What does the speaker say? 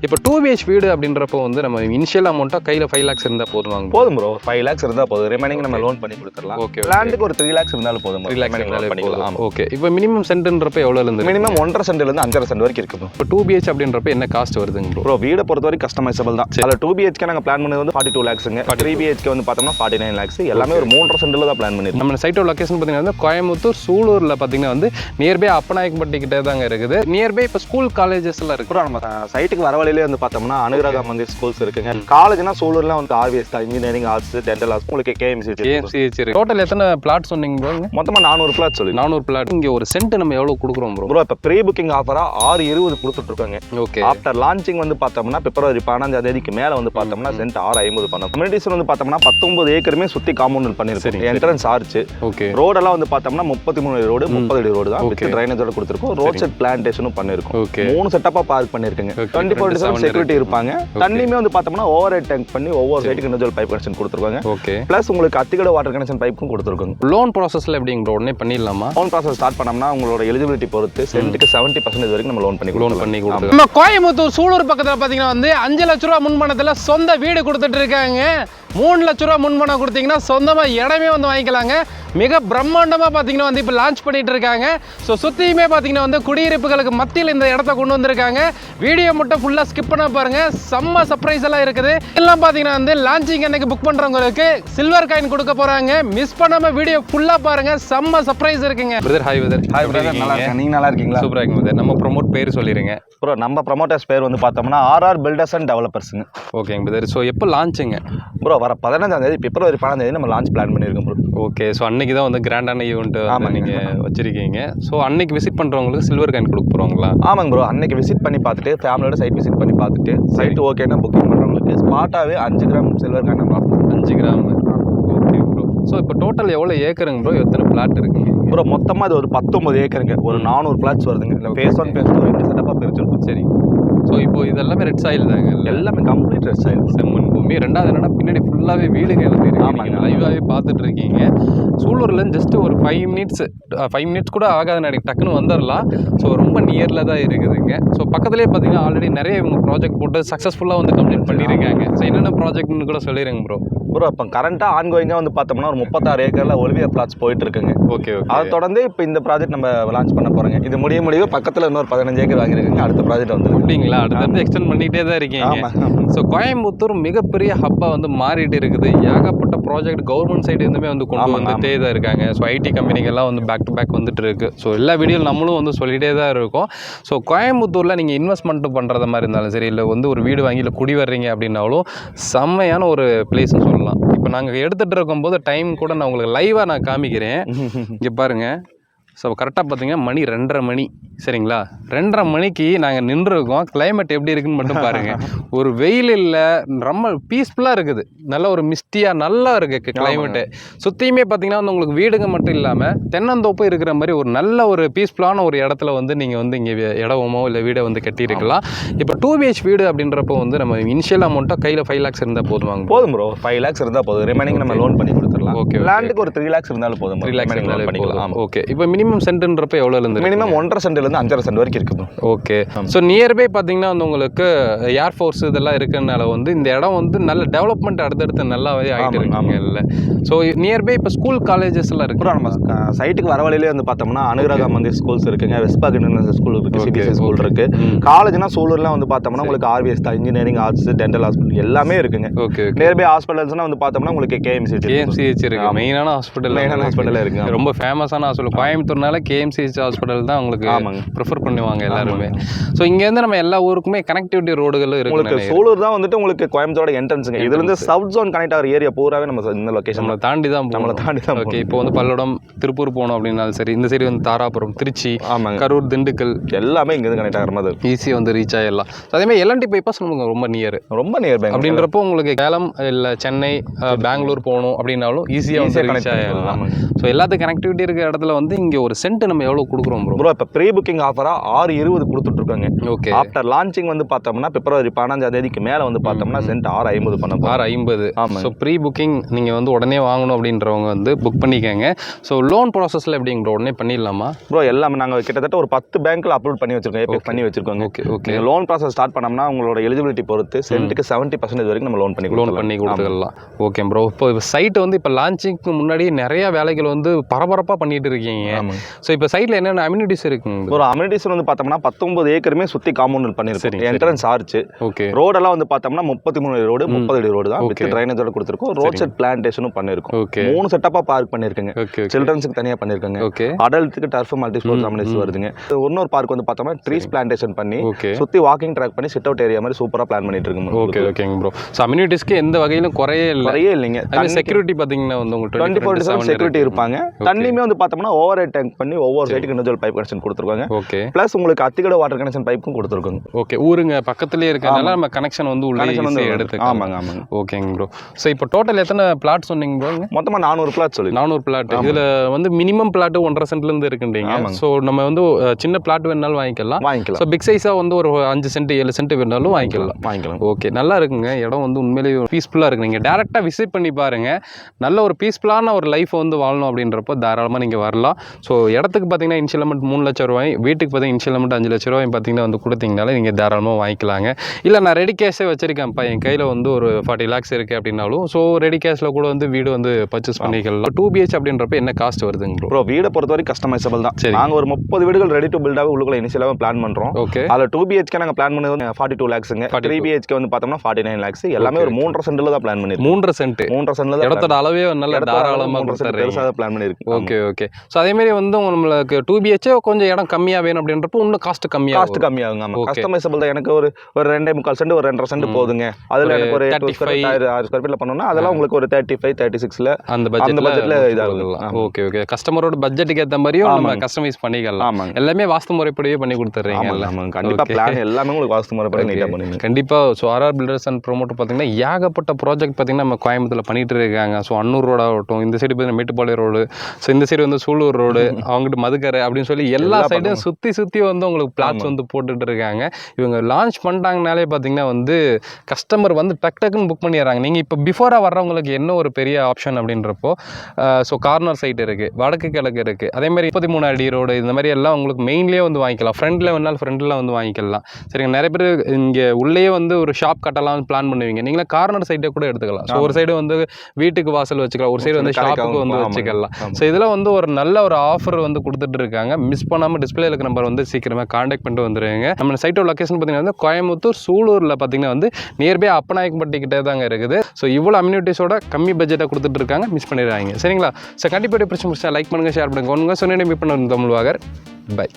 இப்போ 2BH வீடு அப்படின்றப்போ வந்து நம்ம இனிஷியல் அமௌண்ட்டாக கையில் 5 lakhs இருந்தால் போதும் ப்ரோ 5 lakhs இருந்தால் போதும். ரிமைனிங் நம்ம லோன் பண்ணி கொடுத்துடலாம். ஓகே, லேண்டுக்கு ஒரு 3 lakhs இருந்தாலும் போதும். 3 lakhs இருந்தாலும் பண்ணிக்கலாம். ஓகே, இப்போ மினிமம் சென்ட்ன்றப்ப எவ்வளோ இருந்து? மினிமம் 1.5 சென்ட்லேருந்து 5.5 சென்ட் வரைக்கும் இருக்கு. இப்போ 2BH அப்படின்றப்ப என்ன காஸ்ட் வருதுங்க ப்ரோ? வீடை பொறுத்த வரைக்கும் கஸ்டமைசபிள் தான். அதில் 2BHக்கு நாங்கள் பிளான் பண்ணது வந்து 42 lakhsங்க. 3BHக்கு வந்து பார்த்தோம்னா 49 lakhs. எல்லாமே ஒரு 3.5 சென்டில் தான் பிளான் பண்ணிருக்கோம். நம்ம சைட்டோட லொகேஷன் பார்த்தீங்கன்னா வந்து கோயம்புத்தூர் சூலூரில் பார்த்தீங்கன்னா வந்து நியர்பை அப்பநாயக்கன்பட்டி கிட்டே தாங்க இருக்குது. நியர்பை இப்போ ஸ்கூல் காலேஜஸ் எல்லாம் இருக்கு. நம்ம சைட்டுக்கு வர வழியிலே வந்து பார்த்தோம்னா அனுராதா மந்திர் ஸ்கூல்ஸ் இருக்குங்க. காலேஜ்னா சூலூர்ல வந்து RVS தான், இன்ஜினியரிங், ஆர்ட்ஸ், டென்டல் ஆர்ட்ஸ், உங்களுக்கு KMCH இருக்கு. டோட்டல் எத்தனை பிளாட் சொன்னீங்க ப்ரோ? மொத்தமாக 400 பிளாட் சொல்லி 400 பிளாட். இங்கே ஒரு சென்ட் நம்ம எவ்வளோ கொடுக்குறோம் ப்ரோ? இப்போ ப்ரீ புக்கிங் ஆஃபரா 6.20 கொடுத்துட்டு இருக்காங்க. ஓகே, ஆஃப்டர் லான்ச்சிங் வந்து பார்த்தோம்னா பிப்ரவரி 15ஆம் தேதிக்கு மேலே வந்து பார்த்தோம்னா சென்ட் 6.50 பண்ணோம். கம்யூனிட்டிஸ் வந்து பார்த்தோம்னா 19 ஏக்கருமே சுற்றி காம்பவுண்ட் பண்ணிருக்கோம். என்ட்ரன்ஸ் ஆர்ச், ஓகே, ரோடெல்லாம் வந்து பார்த்தோம்னா 33 ரோடு 30 அடி ரோடு தான் வித் ட்ரைனேஜோட கொடுத்துருக்கோம். ரோட் செட் பிளான்டேஷனும் பண்ணிருக்கோம். 3 செட்டப்பா பார்க் பண்ணிருக்கேங்க. 24/7 செக்யூரிட்டி இருப்பாங்க. தண்ணியுமே வந்து பார்த்தோம்னா ஓவர் ஹெட் டேங்க் பண்ணி ஒவ்வொரு சைடுக்கு இண்டிவிஜுவல் பைப் கனெக்ஷன் கொடுத்துருக்காங்க. ஓகே, பிளஸ் உங்களுக்கு அத்திகட வாட்டர் கனெக்ஷன் பைப்பும் கொடுத்துருக்காங்க. லோன் ப்ராசஸ்ல எப்படிங்க ப்ரோ? உடனே பண்ணிடலாமா? லோன் ப்ராசஸ் ஸ்டார்ட் பண்ணோம்னா உங்களோட எலிஜிபிலிட்டி பொறுத்து சென்ட்டுக்கு 70% வரைக்கும் நம்ம லோன் பண்ணி கொடுத்துருக்கோம். நம்ம கோயம்புத்தூர் சூலூர் பக்கத்தில் பார்த்தீங்கன்னா வந்து 5 லட்ச ரூபா முன்பணத்தில் சொந்த வீடு கொடுத்துட்டு இருக்காங்க. 3 லட்ச ரூபா முன்பணம் கொடுத்தீங்கன்னா சொந்தமாக இடமே வந்து வாங்கிக்கலாங்க. மிக பிரம்மாண்டமாக பார்த்தீங்கன்னா வந்து இப்போ லான்ச் பண்ணிட்டு இருக்காங்க. ஸோ சுற்றியுமே பார்த்தீங்கன்னா வந்து குடியிருப்புகளுக்கு மத்தியில் இந்த இடத்த கொண்டு வந்திருக்காங்க. வீடியோ மட்டும் ஃபுல்லாக ஸ்கிப் பண்ண பாருங்க. செம்ம சர்ப்ரைஸ் எல்லாம் இருக்குது. எல்லாம் பார்த்தீங்கன்னா வந்து லான்ச்சிங் அன்னைக்கு புக் பண்ணுறவங்களுக்கு சில்வர் காயின் கொடுக்க போகிறாங்க. மிஸ் பண்ணாமல் வீடியோ ஃபுல்லாக பாருங்க. செம்ம சர்ப்ரைஸ் இருக்குங்க. Brother hi brother. Hi brother, நல்லா இருக்கேன். நீங்கள் நல்லா இருக்கீங்களா? சூப்பராக இருக்கு பிரதர். நம்ம ப்ரோமோட் பேர் சொல்லிடுங்க ப்ரோ. நம்ம ப்ரொமோட்டர்ஸ் பேர் வந்து பார்த்தோம்னா RR பில்டர்ஸ் அண்ட் டெவலப்பர்ஸுங்க. ஓகேங்க பிரதர். ஸோ எப்போ லான்ச்சுங்க ப்ரோ? வர 15ஆம் தேதி பிப்ரவரி 15ஆம் தேதி நம்ம லான்ச் பிளான் பண்ணியிருக்கோம் ப்ரோ. ஓகே, ஸோ அன்னைக்கு தான் வந்து கிராண்டான ஈவெண்ட் நீங்கள் வச்சிருக்கீங்க. ஸோ அன்னைக்கு விசிட் பண்ணுறவங்களுக்கு சில்வர் காயின் கொடுக்க போகிறோங்களா? ஆமாங்க ப்ரோ. அன்னைக்கு விசிட் பண்ணி பார்த்துட்டு ஃபேமிலியோட சைட் விசிட் பண்ணி பார்த்துட்டு சைட் ஓகேன்னா புக்கிங் பண்ணுறவங்களுக்கு ஸ்பாட்டாகவே 5 கிராம் சில்வர் காயின் நம்ம 5 கிராம். Okay bro. ஸோ இப்போ டோட்டல் எவ்வளோ ஏக்கருங்க ப்ரோ? எத்தனை பிளாட் இருக்குங்க ப்ரோ? மொத்தமாக இது ஒரு 19 ஏக்கருங்க. ஒரு 400 பிளாட்ஸ் வருதுங்க. இல்லை ஃபேஸ் 1 ஃபேஸ் 2 2 செட்டப்பாக பிரிச்சிருக்கும். சரி. ஸோ இப்போ இதெல்லாமே ரெட் சாயில் தாங்க? எல்லாமே கம்ப்ளீட் ரெட் சாயில், செம்மண் பூமி. ரெண்டாவது என்னன்னா பின்னாடி ஃபுல்லாகவே வீடுங்க வந்து இருக்கு. லைவாகவே பார்த்துட்டு இருக்கீங்க. சூலூரில் ஜஸ்ட் ஒரு 5 மினிட்ஸ் கூட ஆகாது நினைக்க, டக்குன்னு வந்துடலாம். ஸோ ரொம்ப நியரில் தான் இருக்குதுங்க. ஸோ பக்கத்துலேயே பார்த்தீங்கன்னா ஆல்ரெடி நிறைய இவங்க ப்ராஜெக்ட் போட்டு சக்ஸஸ்ஃபுல்லாக வந்து கம்ப்ளீட் பண்ணியிருக்காங்க. ஸோ என்னென்ன ப்ராஜெக்ட்னு கூட சொல்லிடுங்க ப்ரோ. ப்ரோ இப்போ கரண்ட்டாக ஆன்கோயிங்காக வந்து பார்த்தோம்னா ஒரு 36 ஏக்கரில் ஒலிவியா பிளாட்ஸ் போயிட்டு இருக்குங்க. ஓகே, அதை தொடர்ந்து இப்போ இந்த ப்ராஜெக்ட் நம்ம லான்ச் பண்ண போகிறோங்க. இது முடிவு பக்கத்தில் இன்னொரு 15 ஏக்கர் வாங்கியிருக்குங்க. அடுத்த ப்ராஜெக்ட் வந்து அப்படிங்களா? அடுத்தடுத்து எக்ஸ்டெண்ட் பண்ணிகிட்டே தான் இருக்கீங்க. ஸோ கோயம்புத்தூர் மிகப்பெரிய ஹப்பாக வந்து மாறிட்டு இருக்குது. ஏகப்பட்ட ப்ராஜெக்ட் கவர்மெண்ட் சைடு இருந்துமே வந்து கொண்டு வந்துட்டே தான் இருக்காங்க. ஸோ ஐடி கம்பெனிகள்லாம் வந்து பேக் டு பேக் வந்துட்டு இருக்கு. ஸோ எல்லா வீடியோவில் நம்மளும் வந்து சொல்லிகிட்டே தான் இருக்கோம். ஸோ கோயம்புத்தூரில் நீங்கள் இன்வெஸ்ட்மெண்ட் பண்ணுறது மாதிரி இருந்தாலும் சரி, இல்லை வந்து ஒரு வீடு வாங்கி இல்லை குடி வர்றீங்க அப்படின்னாலும் செம்மையான ஒரு பிளேஸ்ன்னு சொல்லலாம். இப்போ நாங்கள் எடுத்துகிட்டு இருக்கும்போது டைம் கூட நான் உங்களுக்கு லைவாக நான் காமிக்கிறேன். இங்கே பாருங்கள். ஸோ கரெக்டாக பார்த்தீங்கன்னா மணி 2:30 மணி. சரிங்களா? 2:30 மணிக்கு நாங்கள் நின்றுருக்கோம். கிளைமேட் எப்படி இருக்குன்னு மட்டும் பாருங்கள். ஒரு வெயில் இல்லை, ரொம்ப பீஸ்ஃபுல்லாக இருக்குது. நல்ல ஒரு மிஸ்டியாக நல்லா இருக்குது கிளைமேட்டு. சுற்றியுமே பார்த்தீங்கன்னா வந்து உங்களுக்கு வீடுங்க மட்டும் இல்லாமல் தென்னந்தோப்பு இருக்கிற மாதிரி ஒரு நல்ல ஒரு பீஸ்ஃபுல்லான ஒரு இடத்துல வந்து நீங்கள் வந்து இங்கே இடமோ இல்லை வீடை வந்து கட்டியிருக்கலாம். இப்போ 2BH வீடு அப்படின்றப்போ வந்து நம்ம இனிஷியல் அமௌண்ட்டாக கையில் 5 lakhs இருந்தால் போதும் ப்ரோ. 5 lakhs இருந்தால் போதும். ரிமைனிங் நம்ம லோன் பண்ணி கொடுத்துடலாம். ஓகே, லேண்டுக்கு ஒரு 3 lakhs இருந்தாலும் போதும். 3 lakhs இருந்தாலும் ஓகே. இப்போ மினிமம் சென்ட்ன்றப்ப எவ்வளோ இருந்து? மினிமம் 1.5 சென்ட்லேருந்து 5.5 சென்ட் வரைக்கும் இருக்குது. ஓகே. ஸோ நியர்பை பார்த்தீங்கன்னா வந்து உங்களுக்கு ஏர்ஃபோர்ஸ் இதெல்லாம் இருக்கிறதுனால வந்து இந்த இடம் வந்து நல்ல டெவலப்மெண்ட் அடுத்தடுத்து நல்லாவே ஆகிட்டு இருக்காங்க. இல்லை ஸோ நியர்பை இப்போ ஸ்கூல் காலேஜஸ் எல்லாம் இருக்குது. நம்ம சைட்டுக்கு வர வழியிலே வந்து பார்த்தோம்னா அனுராதா மந்திர் ஸ்கூல்ஸ் இருக்குங்க. வெஸ்பாக் இன்டர்நேஷனல் ஸ்கூல் இருக்குது. CBSE ஸ்கூல் இருக்குது. காலேஜ்னா சூலூர்லாம் வந்து பார்த்தோம்னா உங்களுக்கு RVS தான், இன்ஜினியரிங், ஆர்ட்ஸ், டென்டல் ஹாஸ்பிட்டல் எல்லாமே இருக்குங்க. ஓகே. நியர்பை ஹாஸ்பிட்டல்ஸ்னால் வந்து பார்த்தோம்னா உங்களுக்கு KMCH இருக்குது. மெயினான ஹாஸ்பிட்டல் இருக்குது. ரொம்ப ஃபேமஸான ஹாஸ்பிட்டல் கோயம்புத்தூர்னால KMCH ஹாஸ்பிட்டல் தான் உங்களுக்கு ப்ரிஃபர் பண்ணுவாங்க எல்லாருமே. ஸோ இங்கேருந்து நம்ம எல்லா ஊருக்குமே கனெக்டிவிட்டி ரோடுகளும் இருக்குது. உங்களுக்கு சூலூர் தான் வந்துட்டு உங்களுக்கு கோயம்புத்தூரோட என்ட்ரன்ஸுங்க. இதுலேருந்து சவுத் ஜோன் கனெக்ட் ஆகிற ஏரியா பூராவே நம்ம இந்த லொக்கேஷன் நம்மளை தாண்டி தான். ஓகே. இப்போ வந்து பல்லடம், திருப்பூர் போனோம் அப்படின்னாலும் சரி, இந்த சைடு வந்து தாராபுரம், திருச்சி, கரூர், திண்டுக்கல் எல்லாமே இங்கேருந்து கனெக்ட் ஆகிற மாதிரி ஈஸியாக வந்து ரீச் ஆகிடலாம். அதேமாதிரி LNT பைபாஸ் நமக்கு ரொம்ப நியர் பை அப்படின்றப்போ உங்களுக்கு சேலம் இல்லை சென்னை, பெங்களூர் போகணும் அப்படின்னாலும் ஈஸியாக வந்து ரீச் ஆகிடலாம். ஸோ எல்லாத்துக்கும் கனெக்டிவிட்டி இருக்கிற இடத்துல வந்து இங்கே ஒரு சென்ட் நம்ம எவ்வளோ கொடுக்குறோம் ப்ரோ? ப்ரோ இப்போ ப்ரீ புக்கிங் ஆஃபராக 620 கொடுத்துட்ருக்காங்க. ஓகே. ஆஃப்டர் லான்ச்சிங் வந்து பார்த்தோம்னா பிப்ரவரி 15 மேலே வந்து பார்த்தோம்னா சென்ட் 650 பண்ண 650. ஆமாம். ஸோ ப்ரீ புக்கிங் நீங்கள் வந்து உடனே வாங்கணும் அப்படின்றவங்க வந்து புக் பண்ணிக்கங்க. ஸோ லோன் ப்ராசஸில் எப்படிங்க ப்ரோ, உடனே பண்ணிடலாமா? ப்ரோ எல்லாமே நாங்கள் கிட்டத்தட்ட ஒரு 10 பேங்க்கில் அப்ரூவ் பண்ணி வச்சிருக்கோம், ஏபிஎஃப் பண்ணி வச்சிருக்கோங்க. Okay okay. Loan process start பண்ணோம்னா உங்களோட எலிஜிபிலிட்டி பொறுத்து சென்ட்டுக்கு 70% வரைக்கும் நம்ம லோன் பண்ணி கொடுத்துடலாம். Okay bro. இப்போ சைட் வந்து இப்போ லான்ச்சிங்க்கு முன்னாடி நிறைய வேலைகள் வந்து பரபரப்பாக பண்ணிட்டு இருக்கீங்க. ஸோ இப்போ சைட்டில் என்னென்ன அம்யூனிட்டிஸ் இருக்குங்க? ஒரு அம்யூனிட்டிஸ் வந்து பார்த்தோம்னா 19 ஏக்கருமே சுற்றி காம்பவுண்ட் பண்ணியிருக்கோம். Entrance arch. ஓகே. ரோடெல்லாம் வந்து பார்த்தோம்னா 33 அடி ரோடு, 30 அடி ரோடு தான் வித் ட்ரைனேஜோட கொடுத்துருக்கோம். ரோட் செட் பிளான்டேஷனும் பண்ணியிருக்கோம். ஓகே. 3 செட்டப்பாக பார்க் பண்ணியிருக்கேங்க. சில்ட்ரன்ஸுக்கு தனியாக பண்ணியிருக்காங்க. ஓகே. அடல்ட்டுக்கு டர்ஃப் மல்டி ஸ்போர்ட்ஸ் அம்யூனிட்டிஸ் வருதுங்க. இன்னொரு பார்க் வந்து பார்த்தோம்னா ட்ரீஸ் பிளான்டேஷன் பண்ணி சுற்றி வாக்கிங் ட்ராக் பண்ணி சிட் அவுட் ஏரியா மாதிரி சூப்பராக பிளான் பண்ணிட்டு இருக்கோம். ஓகே ஓகேங்க ப்ரோ. ஸோ அம்யூனிட்டிஸ்க்கு எந்த வகையிலும் குறையே இல்லைங்க. செக்யூரிட்டி பார்த்தீங்கன்னா வந்து உங்களுக்கு 24/7 செக்யூரிட்டி இருப்பாங்க. தண்ணியுமே வந்து பார்த்தோம்னா ஓவர் ஹெட் டேங்க் பண்ணி ஒவ்வொரு சைட்டுக்கு இண்டிவிஜுவல் பைப் கனெக்ஷன் கொடுத்துருக்காங்க. ஓகே. ப்ளஸ் உங்களுக்கு அத்திகட வாட்டர் கனெக்ஷன் பைப்பும் கொடுத்துருக்காங்க. ஓகே. ஊருங்க பக்கத்துலேயே இருக்கனால நம்ம கனெக்ஷன் வந்து உள்ளே எடுத்துக்கலாம். ஆமாங்க ஆமாங்க. ஓகேங்க ப்ரோ. ஸோ இப்போ டோட்டல் எத்தனை பிளாட் சொன்னீங்க ப்ரோ? மொத்தமாக 400 பிளாட் சொல்லி 400 பிளாட். இதில் வந்து மினிமம் பிளாட் 1.5 சென்ட்லேருந்து இருக்குன்றீங்க. ஸோ நம்ம வந்து சின்ன பிளாட் வேணாலும் வாங்கிக்கலாம். ஸோ பிக் சைஸாக வந்து ஒரு 5 சென்ட் 7 சென்ட் வேணாலும் வாங்கிக்கலாம். ஓகே. நல்லா இருக்குங்க. இடம் வந்து உண்மையிலேயே பீஸ்ஃபுல்லாக இருக்குது. நீங்கள் டேரெக்டாக விசிட் பண்ணி பாருங்கள். நல்ல ஒரு பீஸ்ஃபுல்லான ஒரு லைஃப் வந்து வாழணும் அப்படின்றப்போ தாராளமாக நீங்கள் வரலாம். ஸோ இடத்துக்கு பார்த்தீங்கன்னா இனிஷியல் அமௌண்ட் 3 லட்சம் ரூபாய், வீட்டுக்கு பார்த்தீங்கன்னா இனிஷியல் அமௌண்ட் 5 லட்ச ரூபாய் பார்த்தீங்கன்னா வந்து கொடுத்தீங்கனால நீங்கள் தாராளமாக வாங்கிக்கலாங்க. இல்லை நான் ரெடி கேஷே வச்சிருக்கேன்ப்பா, என் கையில் வந்து ஒரு 40 lakhs இருக்குது அப்படின்னாலும் ஸோ ரெடி கேஷில் கூட வந்து வீடு வந்து பர்ச்சேஸ் பண்ணிக்கலாம். 2 BH அப்படின்றப்ப என்ன காஸ்ட் வருதுங்க ப்ரோ? வீடை பொறுத்த வரைக்கும் கஸ்டமைசபிள் தான். சரி. நாங்கள் ஒரு 30 வீடுகள் ரெடி டு பில்டாக உள்ளுக்குள்ள இனிஷியலாக பிளான் பண்ணுறோம். ஓகே. அதில் 2 BHK நாங்கள் பிளான் பண்ணது 42 lakhsங்க. 3 BHK வந்து பார்த்தோம்னா 49 lakhs. எல்லாமே ஒரு 3.5 சென்ட்ல தான் பிளான் பண்ணிருக்கோம். 3.5 சென்ட் இடத்தோட அளவே நல்ல தாராளமாக பெருசாக பிளான் பண்ணிருக்கு. Okay okay. ஸோ அதே மாதிரி வந்து நம்மளுக்கு 2 BH கொஞ்சம் இடம் கம்மியாக வேணும் அப்படின்றப்போ இன்னும் காஸ்ட் கம்மியாகும். ஆமாம், கஸ்டமைசபிள் தான். எனக்கு ஒரு 2.25 சென்ட் ஒரு 2.5 சென்ட் போதுங்க. அதில் எனக்கு ஒரு 6 ஸ்கொயர் ஃபீட்ல பண்ணோம்னா அதெல்லாம் உங்களுக்கு ஒரு 35 36ல அந்த பட்ஜெட்ல இதாகும். Okay okay. கஸ்டமரோட பட்ஜெட்டுக்கு ஏற்ற மாதிரியும் நம்ம கஸ்டமைஸ் பண்ணிக்கலாம். எல்லாமே வாஸ்து முறைப்படியே பண்ணி கொடுத்துறீங்க. கண்டிப்பா பிளான் எல்லாமே உங்களுக்கு வாஸ்து முறைப்படி நீட்டா பண்ணுவீங்க. கண்டிப்பா. So RR builders and promoter பார்த்தீங்கன்னா ஏகப்பட்ட ப்ராஜெக்ட் பார்த்தீங்கன்னா நம்ம கோயம்புத்தூர்ல பண்ணிட்டு இருக்காங்க. ஸோ அன்னூர் ரோடு ஆகட்டும், இந்த சைடு பார்த்தீங்கன்னா மேட்டுப்பாளையம் ரோடு, ஸோ இந்த சைடு வந்து சூலூர் ரோடு, அவங்ககிட்ட மதுக்கரை அப்படின்னு சொல்லி எல்லா சைடும் சுற்றி வந்து உங்களுக்கு பிளாட்ஸ் வந்து போட்டுட்டு இருக்காங்க. இவங்க லான்ச் பண்ணிட்டாங்கனாலே பார்த்தீங்கன்னா வந்து கஸ்டமர் வந்து டக்குன்னு புக் பண்ணிடுறாங்க. நீங்கள் இப்போ பிஃபோராக வர்றவங்களுக்கு என்ன ஒரு பெரிய ஆப்ஷன் அப்படின்றப்போ ஸோ கார்னர் சைட் இருக்குது, வடக்கு கிழக்கு இருக்குது, அதே மாதிரி 33 அடி ரோடு, இந்த மாதிரி எல்லாம் உங்களுக்கு மெயின்லேயே வந்து வாங்கிக்கலாம். ஃப்ரண்ட்டில் வேணாலும் ஃப்ரண்ட்டில் வந்து வாங்கிக்கலாம். சரிங்க. நிறைய பேர் இங்கே உள்ளே வந்து ஒரு ஷாப் கட்டலாம் பிளான் பண்ணுவீங்க. நீங்களே கார்னர் சைட்டை கூட எடுத்துக்கலாம். ஸோ ஒரு சைடு வந்து வீட்டுக்கு வாசல் வச்சுக்கலாம், ஒரு சைடு வந்து ஷாப்புக்கு வந்து வச்சுக்கலாம். ஸோ இதெல்லாம் வந்து ஒரு நல்ல ஒரு ஆஃபர் வந்து கொடுத்துட்டு இருக்காங்க. மிஸ் பண்ணாமல் டிஸ்பிளே இருக்க நம்பர் வந்து சீக்கிரமாக காண்டாக்ட் பண்ணிட்டு வந்துடுங்க. நம்ம சைட்டோட லொக்கேஷன் பார்த்தீங்கன்னா வந்து கோயம்புத்தூர் சூலூரில் பார்த்தீங்கன்னா வந்து நியர்பை அப்பநாயக்கன்பட்டி கிட்டே தாங்க இருக்குது. ஸோ இவ்வளோ அம்யூனிட்டிஸோட கம்மி பட்ஜெட்டை கொடுத்துட்டு இருக்காங்க. மிஸ் பண்ணிடுறாங்க. சரிங்களா? ஸோ கண்டிப்பாக பிரச்சனை லைக் பண்ணுங்கள், ஷேர் பண்ணுங்கள். ஒன்றுங்க சொன்னேன். மீட் பண்ண தமிழ்வாகர். பை.